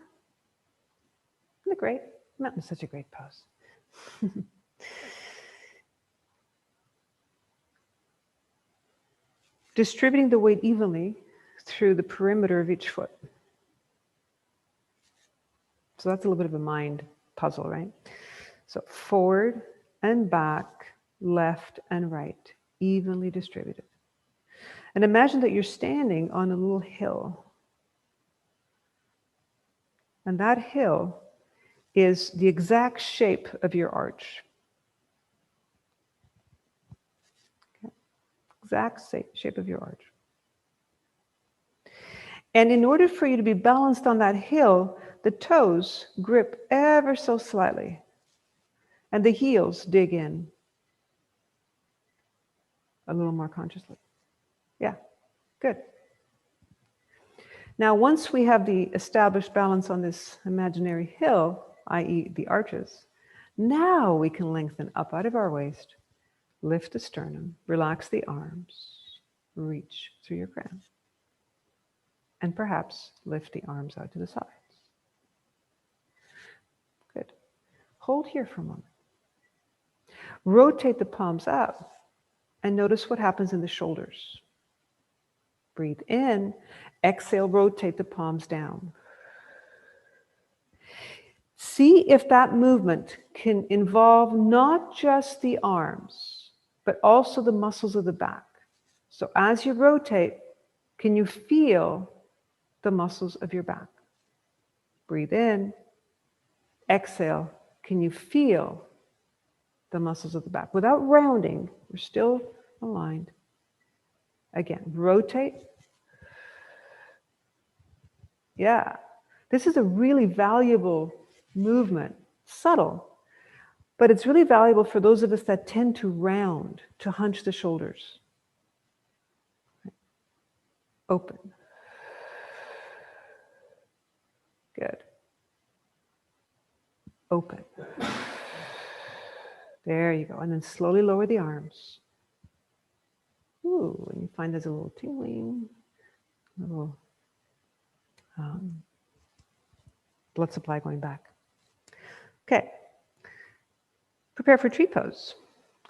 Isn't it great? Mountain is such a great pose. Distributing the weight evenly through the perimeter of each foot. So that's a little bit of a mind puzzle, right? So forward and back, left and right, evenly distributed. And imagine that you're standing on a little hill. And that hill is the exact shape of your arch. Okay. Exact shape of your arch. And in order for you to be balanced on that hill, the toes grip ever so slightly. And the heels dig in a little more consciously. Yeah, good. Now, once we have the established balance on this imaginary hill, i.e. the arches, now we can lengthen up out of our waist, lift the sternum, relax the arms, reach through your crown, and perhaps lift the arms out to the sides. Good. Hold here for a moment. Rotate the palms up and notice what happens in the shoulders. Breathe in, exhale, rotate the palms down. See if that movement can involve not just the arms, but also the muscles of the back. So as you rotate, can you feel the muscles of your back? Breathe in, exhale, can you feel the muscles of the back? Without rounding, we're still aligned. Again, rotate. Yeah, this is a really valuable movement, subtle, but it's really valuable for those of us that tend to round, to hunch the shoulders. Open. Good. Open. There you go. And then slowly lower the arms. Ooh, and you find there's a little tingling, a little blood supply going back. Okay. Prepare for tree pose.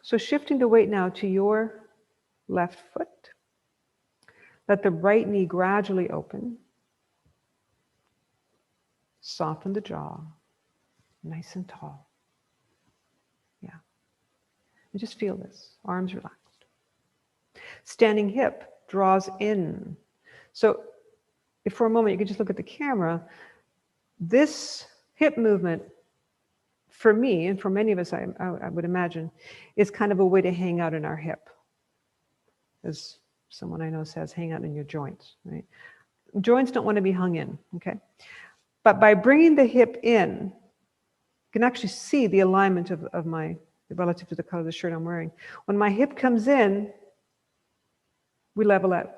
So shifting the weight now to your left foot. Let the right knee gradually open. Soften the jaw. Nice and tall. Yeah. And just feel this. Arms relaxed. Standing hip draws in. So if for a moment you could just look at the camera, this hip movement, for me, and for many of us, I would imagine, is kind of a way to hang out in our hip. As someone I know says, hang out in your joints, right? Joints don't want to be hung in, okay? But by bringing the hip in, you can actually see the alignment of my, relative to the color of the shirt I'm wearing. When my hip comes in, we level out.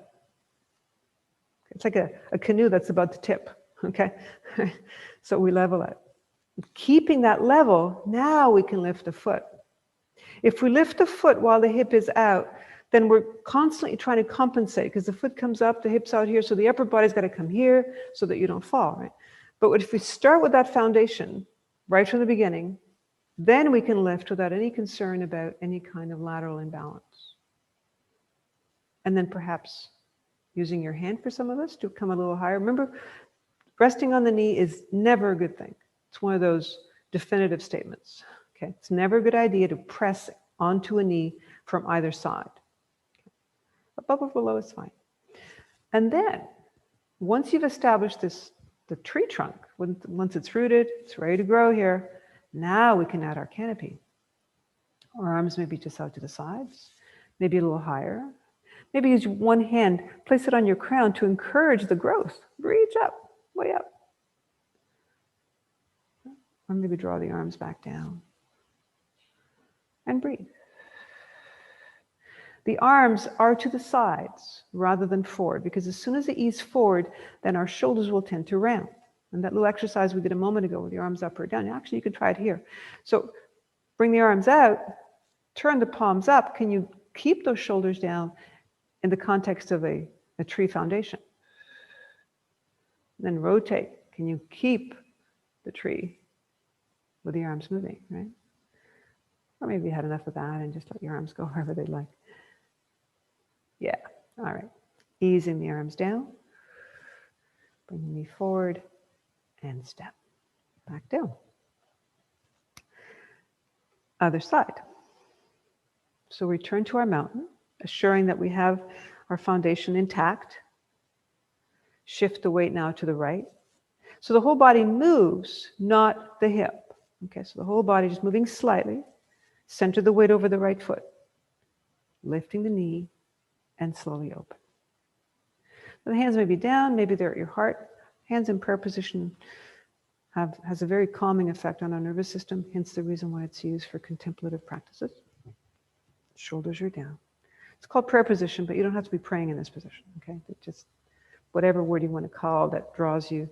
It's like a canoe that's about to tip, okay? So we level out. Keeping that level, now we can lift the foot. If we lift the foot while the hip is out, then we're constantly trying to compensate because the foot comes up, the hip's out here, so the upper body's got to come here so that you don't fall, right? But if we start with that foundation right from the beginning, then we can lift without any concern about any kind of lateral imbalance. And then perhaps using your hand for some of us to come a little higher. Remember, resting on the knee is never a good thing. It's one of those definitive statements. Okay, it's never a good idea to press onto a knee from either side. Above or below is fine. And then, once you've established this, the tree trunk, once it's rooted, it's ready to grow here, now we can add our canopy. Our arms maybe just out to the sides, maybe a little higher. Maybe use one hand, place it on your crown to encourage the growth. Reach up, way up. Or maybe draw the arms back down. And breathe. The arms are to the sides rather than forward, because as soon as they ease forward, then our shoulders will tend to round. And that little exercise we did a moment ago with the arms up or down, actually you can try it here. So bring the arms out, turn the palms up. Can you keep those shoulders down in the context of a tree foundation? Then rotate. Can you keep the tree with your arms moving, right? Or maybe you had enough of that and just let your arms go wherever they'd like. Yeah, all right. Easing the arms down, bring the knee forward, and step back down. Other side. So return to our mountain, assuring that we have our foundation intact. Shift the weight now to the right. So the whole body moves, not the hip. Okay, so the whole body just moving slightly. Center the weight over the right foot. Lifting the knee and slowly open. The hands may be down, maybe they're at your heart. Hands in prayer position has a very calming effect on our nervous system, hence the reason why it's used for contemplative practices. Shoulders are down. It's called prayer position, but you don't have to be praying in this position, okay? Just whatever word you want to call that draws you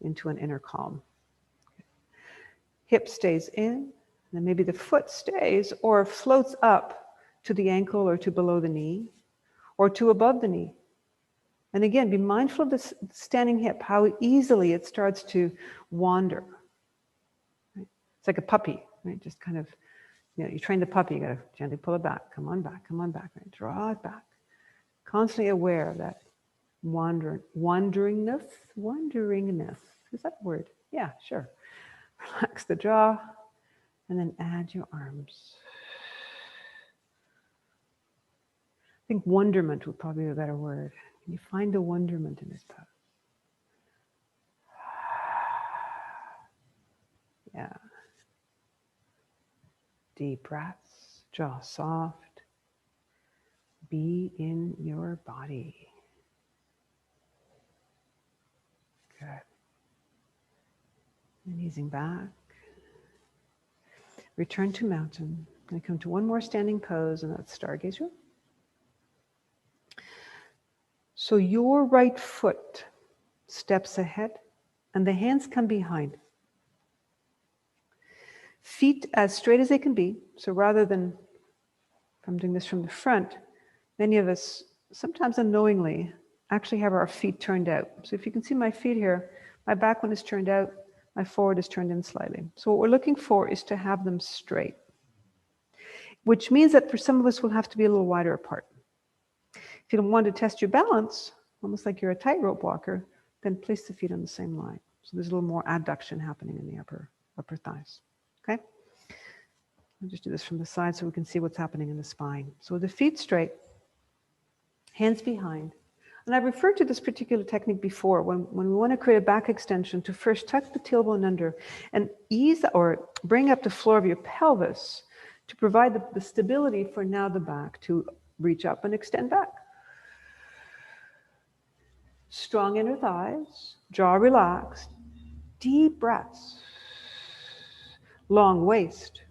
into an inner calm. Okay. Hip stays in, and then maybe the foot stays or floats up to the ankle or to below the knee or to above the knee. And again, be mindful of this standing hip, how easily it starts to wander. Right? It's like a puppy, right? Just kind of, you train the puppy, you got to gently pull it back. Come on back, right? Draw it back. Constantly aware of that wanderingness. Is that a word? Yeah, sure. Relax the jaw, and then add your arms. I think wonderment would probably be a better word. Can you find the wonderment in this pose? Yeah. Deep breaths, jaw soft. Be in your body. Good. And easing back. Return to mountain. I'm going to come to one more standing pose, and that's Stargazer. So your right foot steps ahead, and the hands come behind. Feet as straight as they can be. So rather than, if I'm doing this from the front, many of us, sometimes unknowingly, actually have our feet turned out. So if you can see my feet here, my back one is turned out, my forward is turned in slightly. So what we're looking for is to have them straight, which means that for some of us, we'll have to be a little wider apart. If you don't want to test your balance, almost like you're a tightrope walker, then place the feet on the same line. So there's a little more adduction happening in the upper thighs. Okay? I'll just do this from the side so we can see what's happening in the spine. So with the feet straight, hands behind. And I've referred to this particular technique before when we want to create a back extension, to first tuck the tailbone under and ease or bring up the floor of your pelvis to provide the stability for now the back to reach up and extend back. Strong inner thighs, jaw relaxed, deep breaths, long waist.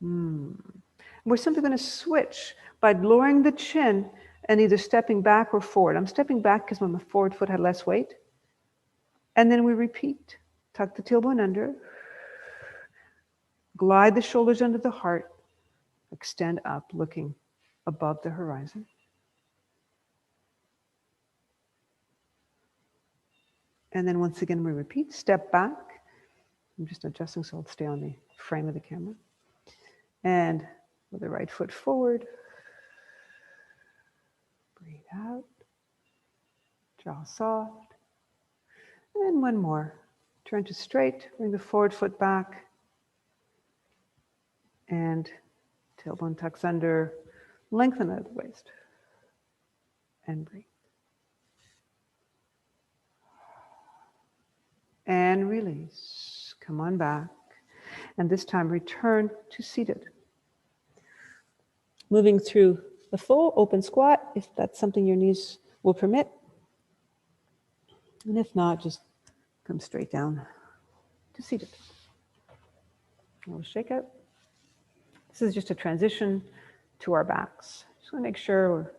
We're simply going to switch by lowering the chin and either stepping back or forward. I'm stepping back because my forward foot had less weight. And then we repeat. Tuck the tailbone under. Glide the shoulders under the heart. Extend up, looking above the horizon. And then once again we repeat. Step back. I'm just adjusting so I'll stay on the frame of the camera. And with the right foot forward. Breathe out. Jaw soft. And one more. Turn to straight. Bring the forward foot back. And tailbone tucks under. Lengthen out the waist. And breathe. And release. Come on back. And this time return to seated. Moving through the full open squat, if that's something your knees will permit. And if not, just come straight down to seated. A little shake out. This is just a transition to our backs. Just want to make sure we're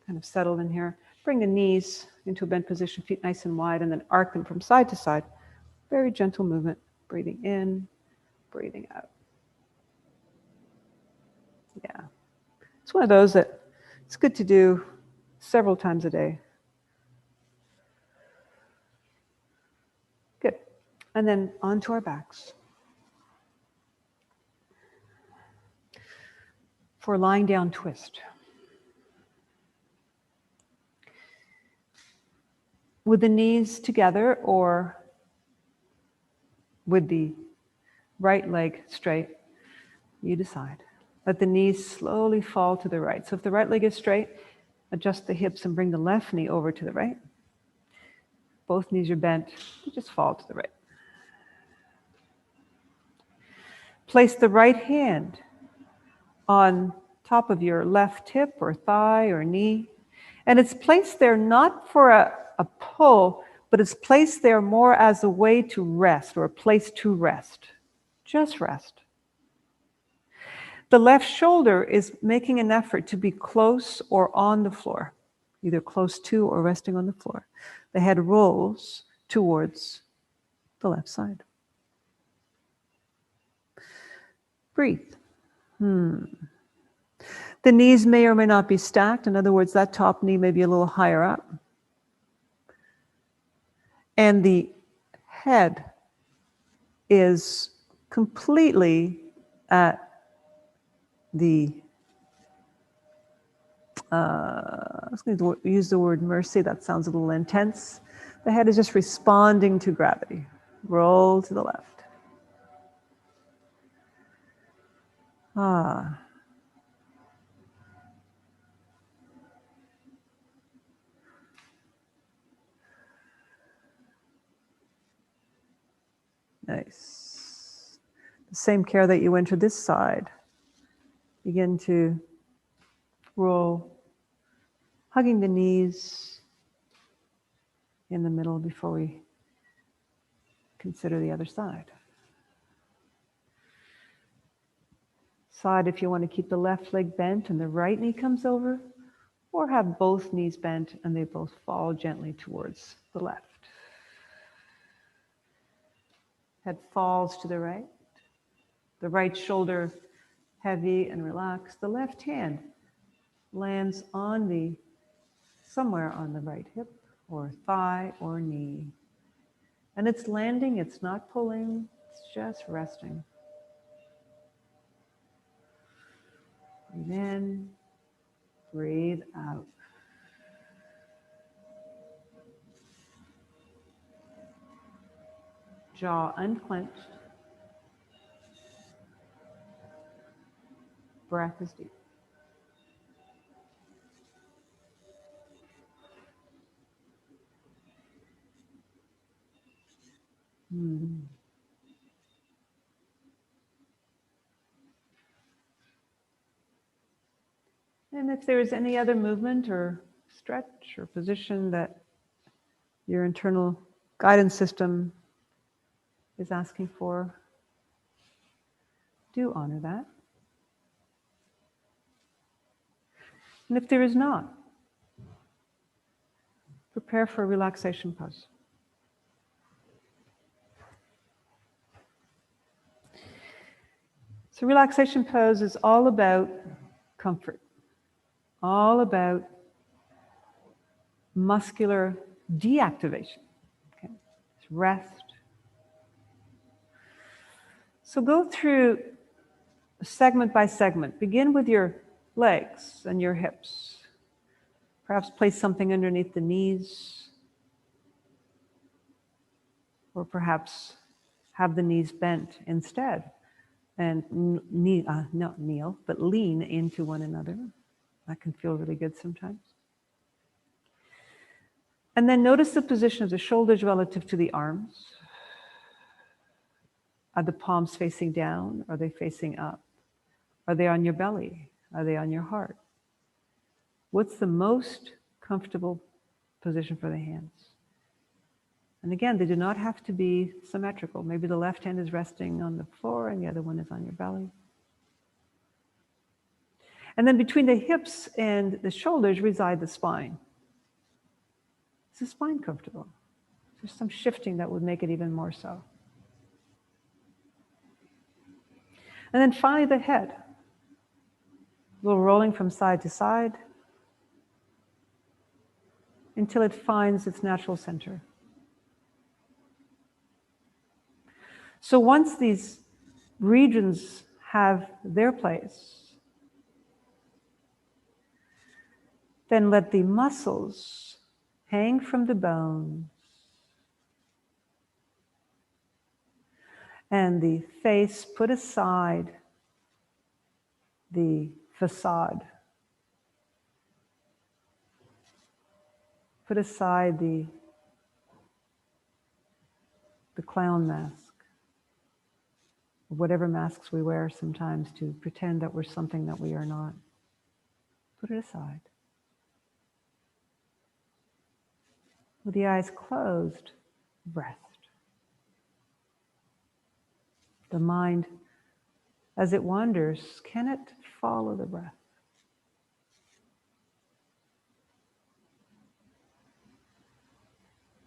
kind of settled in here. Bring the knees into a bent position, feet nice and wide, and then arc them from side to side. Very gentle movement. Breathing in, breathing out. Yeah. It's one of those that it's good to do several times a day. Good. And then onto our backs. For lying down twist. With the knees together or with the right leg straight, you decide. Let the knees slowly fall to the right. So if the right leg is straight, adjust the hips and bring the left knee over to the right. Both knees are bent, you just fall to the right. Place the right hand on top of your left hip or thigh or knee. And it's placed there not for a pull, but it's placed there more as a way to rest or a place to rest. Just rest. The left shoulder is making an effort to be close or on the floor, either close to or resting on the floor. The head rolls towards the left side. Breathe. The knees may or may not be stacked. In other words, that top knee may be a little higher up. And the head is completely at the, I was going to use the word mercy, that sounds a little intense. The head is just responding to gravity. Roll to the left. Ah. Nice. The same care that you went to this side. Begin to roll, hugging the knees in the middle before we consider the other side. Side if you want to keep the left leg bent and the right knee comes over, or have both knees bent and they both fall gently towards the left. Head falls to the right. The right shoulder heavy and relaxed. The left hand lands on somewhere on the right hip or thigh or knee. And it's landing, it's not pulling, it's just resting. Breathe in, breathe out. Jaw unclenched. Breath is deep. And if there is any other movement or stretch or position that your internal guidance system is asking for, do honor that. And if there is not, prepare for a relaxation pose. So relaxation pose is all about comfort, all about muscular deactivation. Okay? It's rest. So go through segment by segment. Begin with your legs and your hips. Perhaps place something underneath the knees, or perhaps have the knees bent instead and not kneel, but lean into one another. That can feel really good sometimes. And then notice the position of the shoulders relative to the arms. Are the palms facing down? Are they facing up? Are they on your belly? Are they on your heart? What's the most comfortable position for the hands? And again, they do not have to be symmetrical. Maybe the left hand is resting on the floor and the other one is on your belly. And then between the hips and the shoulders reside the spine. Is the spine comfortable? There's some shifting that would make it even more so. And then finally the head. A little rolling from side to side until it finds its natural center. So once these regions have their place, then let the muscles hang from the bones and the face put aside the facade. Put aside the clown mask, whatever masks we wear sometimes to pretend that we're something that we are not. Put it aside. With the eyes closed, rest. The mind, as it wanders, can it follow the breath?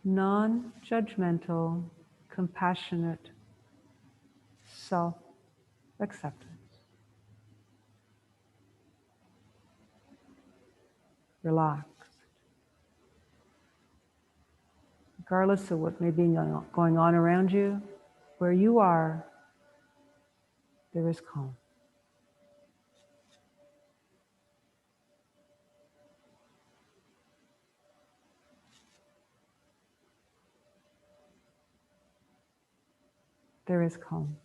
Non-judgmental, compassionate self-acceptance. Relax. Regardless of what may be going on around you, where you are, there is calm. There is calm.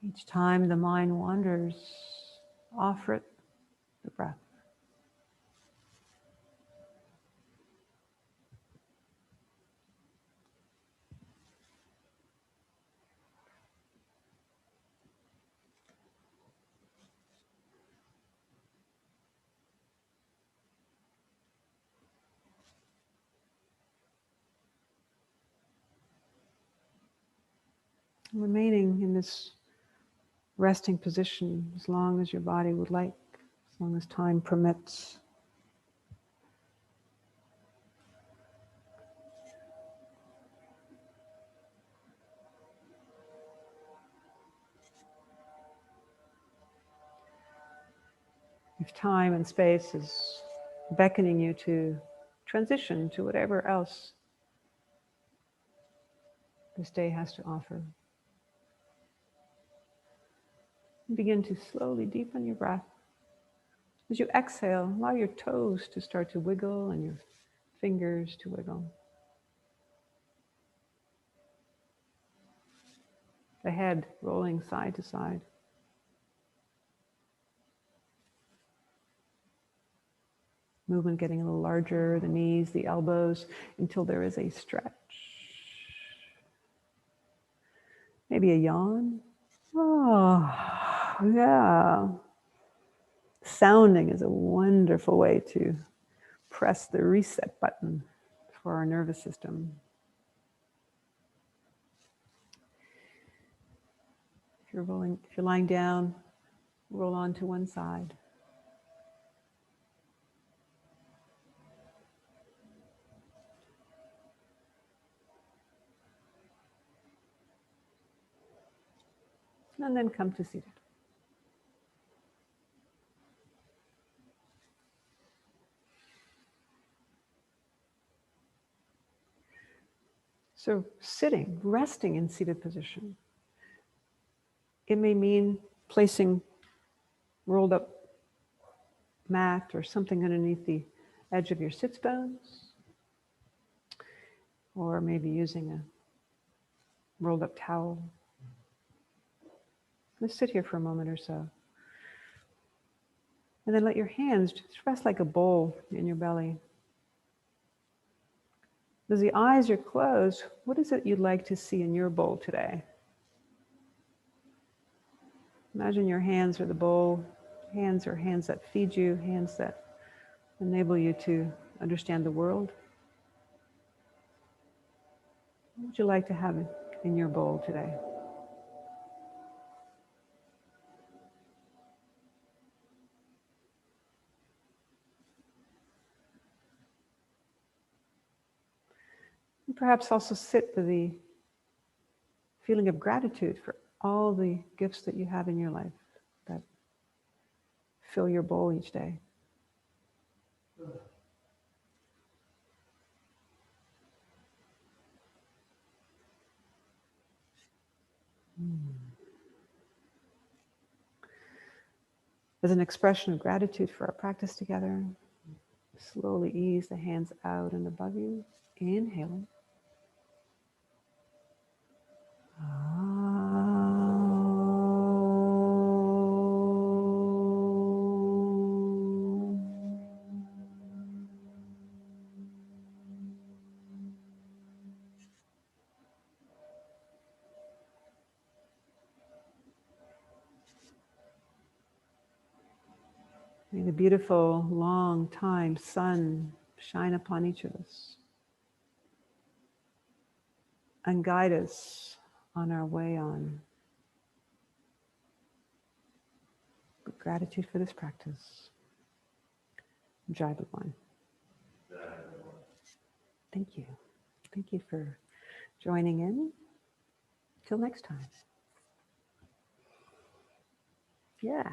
Each time the mind wanders, offer it the breath. Remaining in this resting position as long as your body would like, as long as time permits. If time and space is beckoning you to transition to whatever else this day has to offer, begin to slowly deepen your breath. As you exhale, allow your toes to start to wiggle and your fingers to wiggle. The head rolling side to side. Movement getting a little larger, the knees, the elbows, until there is a stretch. Maybe a yawn. Oh, yeah. Sounding is a wonderful way to press the reset button for our nervous system. If you're lying down, roll on to one side. And then come to seated. So sitting, resting in seated position. It may mean placing rolled up mat or something underneath the edge of your sits bones, or maybe using a rolled up towel. Let's sit here for a moment or so. And then let your hands just rest like a bowl in your belly. As the eyes are closed, what is it you'd like to see in your bowl today? Imagine your hands are the bowl. Hands are hands that feed you, hands that enable you to understand the world. What would you like to have in your bowl today? And perhaps also sit with the feeling of gratitude for all the gifts that you have in your life that fill your bowl each day. As an expression of gratitude for our practice together, slowly ease the hands out and above you. Inhaling. May the beautiful, long time sun shine upon each of us and guide us on our way on. With gratitude for this practice. Jai Bhagwan. Thank you. Thank you for joining in. Till next time. Yeah.